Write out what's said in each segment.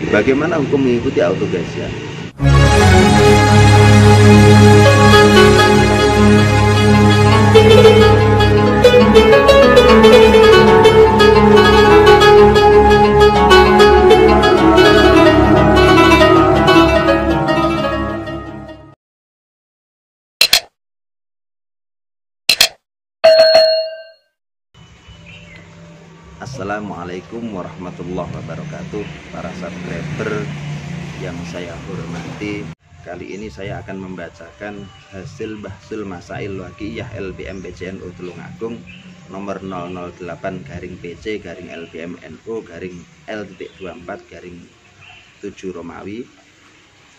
Bagaimana hukum mengikuti auto gajian? Assalamualaikum warahmatullahi wabarakatuh. Para subscriber yang saya hormati, kali ini saya akan membacakan hasil bahsul masail waqi'iyah LBM PCNU Tulungagung nomor 008-PCNU-L24-L.24-7 Romawi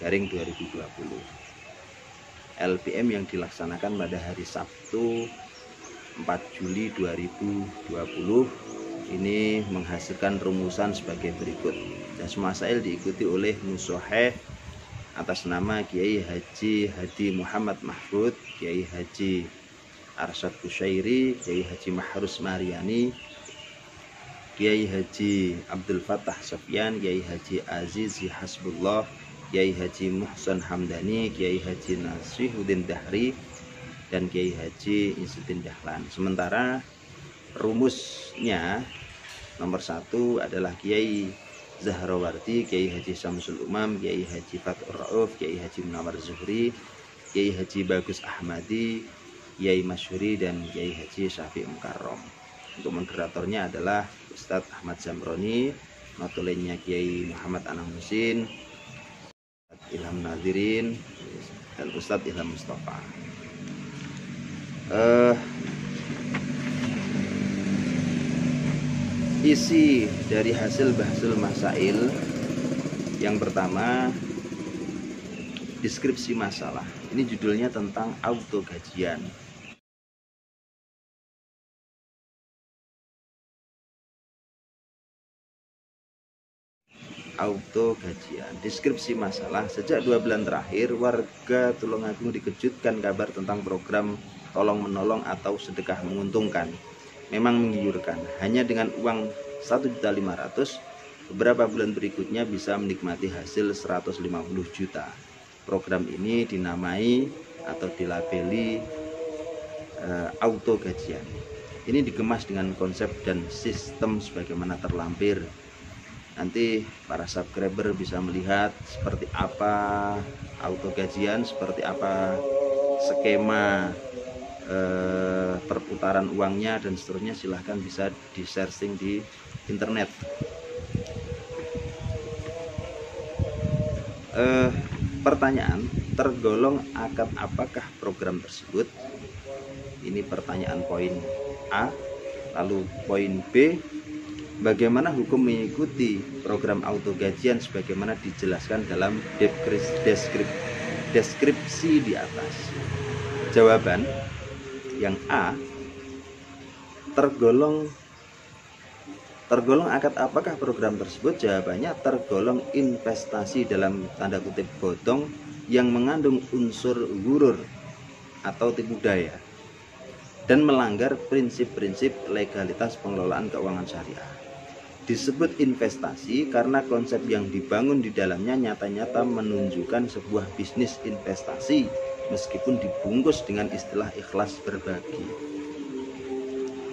_2020 LBM yang dilaksanakan pada hari Sabtu 4 Juli 2020. Ini menghasilkan rumusan sebagai berikut. Dan semua masail diikuti oleh musoheh atas nama Kiai Haji Hadi Muhammad Mahfud, Kiai Haji Arsyad Kusyairi, Kiai Haji Mahrus Mariani, Kiai Haji Abdul Fattah Sofyan, Kiai Haji Azizi Hasbullah, Kiai Haji Muhsan Hamdani, Kiai Haji Nasihuddin Dahri, dan Kiai Haji Izzuddin Dahlan. Sementara rumusnya nomor 1 adalah Kiai Zahrawardi, Kiai Haji Samsul Umam, Kiai Haji Fatur Rauf, Kiai Haji Munawar Zuhri, Kiai Haji Bagus Ahmadi, Kiai Masyuri, dan Kiai Haji Syafiq Mukarrom. Untuk moderatornya adalah Ustadz Ahmad Zamroni, matulennya Kiai Muhammad Anang Musin, Ilham Nazirin, dan Ustadz Ilham Mustafa. Isi dari hasil bahsul masail yang pertama, deskripsi masalah. Ini judulnya tentang auto gajian. Auto gajian. Deskripsi masalah: sejak 2 bulan terakhir, warga Tulungagung dikejutkan kabar tentang program tolong menolong atau sedekah menguntungkan. Memang menggiurkan. Hanya dengan uang 1.500.000, beberapa bulan berikutnya bisa menikmati hasil 150 juta. Program ini dinamai atau dilabeli auto gajian. Ini dikemas dengan konsep dan sistem sebagaimana terlampir. Nanti para subscriber bisa melihat seperti apa auto gajian, seperti apa skema perputaran uangnya dan seterusnya. Silahkan bisa di searching di internet. Pertanyaan, tergolong akad apakah program tersebut? Ini pertanyaan poin A. Lalu poin B, bagaimana hukum mengikuti program auto gajian sebagaimana dijelaskan dalam deskripsi di atas? Jawaban yang A, tergolong akad apakah program tersebut? Jawabannya tergolong investasi dalam tanda kutip bodong yang mengandung unsur ghurur atau tipu daya dan melanggar prinsip-prinsip legalitas pengelolaan keuangan syariah. Disebut investasi karena konsep yang dibangun di dalamnya nyata-nyata menunjukkan sebuah bisnis investasi meskipun dibungkus dengan istilah ikhlas berbagi.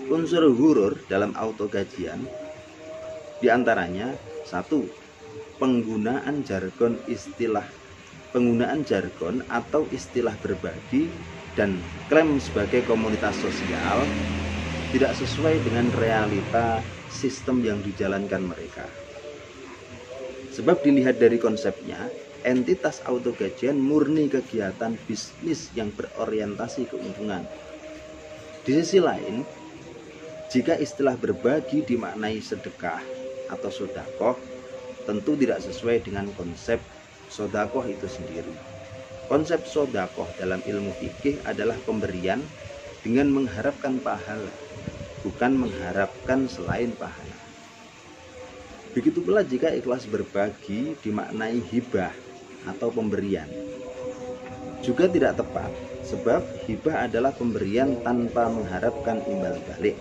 Unsur ghurur dalam auto gajian diantaranya: 1. Penggunaan jargon atau istilah berbagi dan klaim sebagai komunitas sosial tidak sesuai dengan realita sistem yang dijalankan mereka. Sebab dilihat dari konsepnya, entitas auto gajian murni kegiatan bisnis yang berorientasi keuntungan. Di sisi lain, jika istilah berbagi dimaknai sedekah atau sodakoh, tentu tidak sesuai dengan konsep sodakoh itu sendiri. Konsep sodakoh dalam ilmu fikih adalah pemberian dengan mengharapkan pahala, bukan mengharapkan selain pahala. Begitu pula jika ikhlas berbagi dimaknai hibah atau pemberian, juga tidak tepat, sebab hibah adalah pemberian tanpa mengharapkan imbal balik,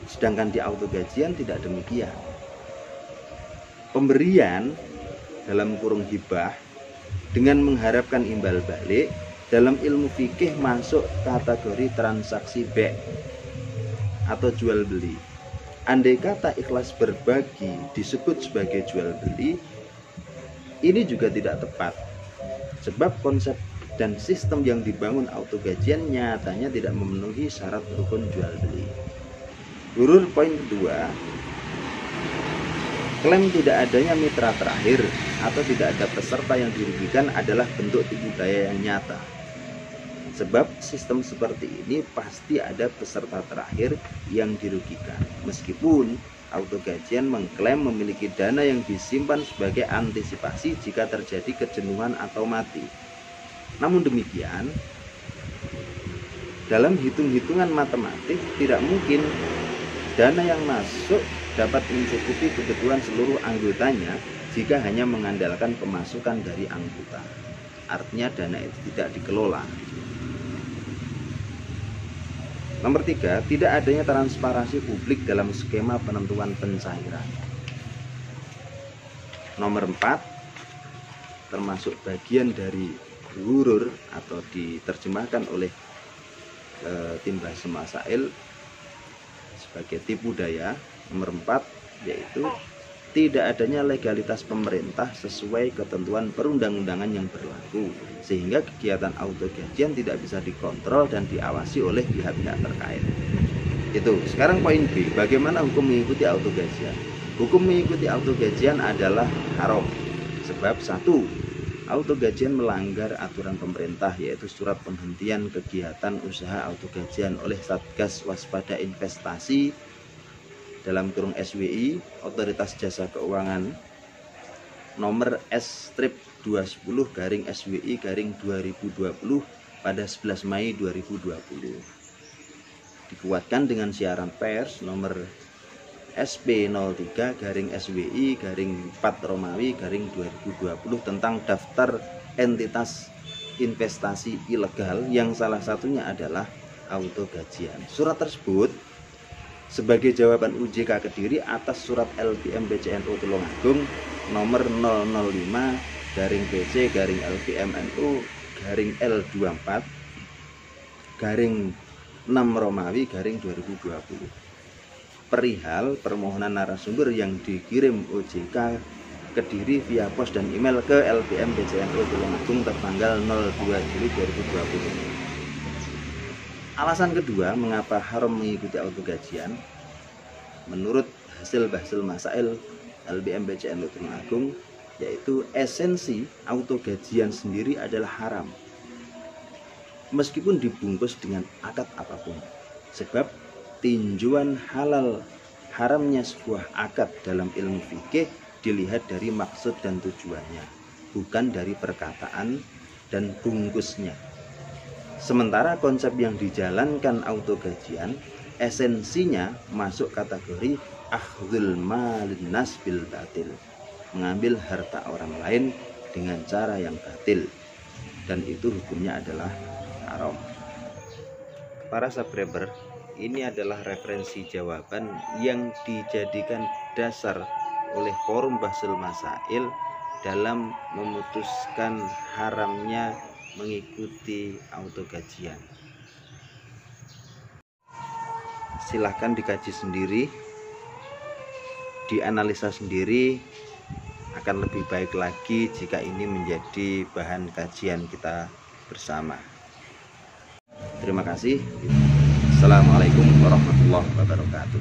sedangkan di auto gajian tidak demikian. Pemberian dalam kurung hibah dengan mengharapkan imbal balik, dalam ilmu fikih masuk kategori transaksi be' atau jual beli. Andai kata ikhlas berbagi disebut sebagai jual beli, ini juga tidak tepat, sebab konsep dan sistem yang dibangun auto gajian nyatanya tidak memenuhi syarat rukun jual beli. Gurur poin kedua, klaim tidak adanya mitra terakhir atau tidak ada peserta yang dirugikan adalah bentuk tipu daya yang nyata. Sebab sistem seperti ini pasti ada peserta terakhir yang dirugikan, meskipun auto gajian mengklaim memiliki dana yang disimpan sebagai antisipasi jika terjadi kejenuhan atau mati. Namun demikian, dalam hitung-hitungan matematik tidak mungkin dana yang masuk dapat mencukupi kebutuhan seluruh anggotanya jika hanya mengandalkan pemasukan dari anggota. Artinya dana itu tidak dikelola. Nomor 3, tidak adanya transparansi publik dalam skema penentuan pencairan. Nomor 4, termasuk bagian dari gurur atau diterjemahkan oleh tim Bahasa Masail sebagai tipu daya. Nomor 4 yaitu tidak adanya legalitas pemerintah sesuai ketentuan perundang-undangan yang berlaku, sehingga kegiatan auto gajian tidak bisa dikontrol dan diawasi oleh pihak-pihak terkait. Itu. Sekarang poin B, bagaimana hukum mengikuti auto gajian? Hukum mengikuti auto gajian adalah haram. Sebab 1, auto gajian melanggar aturan pemerintah, yaitu surat penghentian kegiatan usaha auto gajian oleh Satgas Waspada Investasi dalam kurung SWI, Otoritas Jasa Keuangan, nomor S-2010/SWI/2020 pada 11 Mei 2020. Dikuatkan dengan siaran pers nomor SP03/SWI/4 Romawi/2020 tentang daftar entitas investasi ilegal yang salah satunya adalah auto gajian. Surat tersebut sebagai jawaban UJK Kediri atas surat LPM BCNU Tulungagung nomor 005-PC-LPMNU-L24-6 Romawi-2020 perihal permohonan narasumber yang dikirim OJK Kediri via pos dan email ke LPM BCNU Tulungagung tertanggal 02 Juli 2020. Alasan kedua mengapa haram mengikuti auto gajian, menurut hasil Bahsul Masail LPM BCNU Tulungagung, yaitu esensi auto gajian sendiri adalah haram meskipun dibungkus dengan akad apapun. Sebab tinjauan halal haramnya sebuah akad dalam ilmu fikih dilihat dari maksud dan tujuannya, bukan dari perkataan dan bungkusnya. Sementara konsep yang dijalankan auto gajian esensinya masuk kategori akhdhul malin nas bil batil, mengambil harta orang lain dengan cara yang batil, dan itu hukumnya adalah haram. Para subscriber, ini adalah referensi jawaban yang dijadikan dasar oleh Forum Bahsul Masail dalam memutuskan haramnya mengikuti auto gajian. Silahkan dikaji sendiri, dianalisa sendiri, akan lebih baik lagi jika ini menjadi bahan kajian kita bersama. Terima kasih. Assalamualaikum warahmatullahi wabarakatuh.